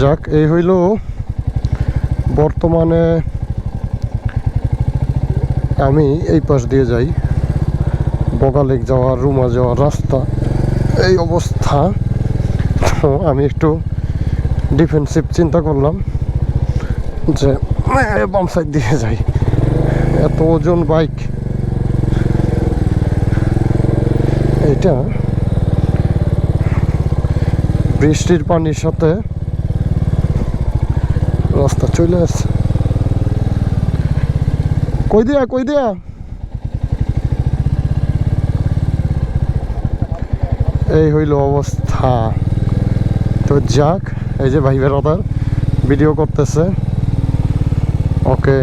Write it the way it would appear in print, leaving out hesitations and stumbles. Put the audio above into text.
যাক, এই হইল বর্তমানে আমি এই পাশ দিয়ে যাই, বগালেক যাওয়ার, রুমা যাওয়ার রাস্তা এই অবস্থা। তো আমি একটু ডিফেন্সিভ চিন্তা করলাম যে বাম সাইড দিয়ে যাই। এত ওজন বাইক, এটা বৃষ্টির পানির সাথে রাস্তা চলে আসছে। কই দিয়া এই হইল অবস্থা। তো যাক, এই যে ভাই বেড়াদার ভিডিও করতেছে। ওকে।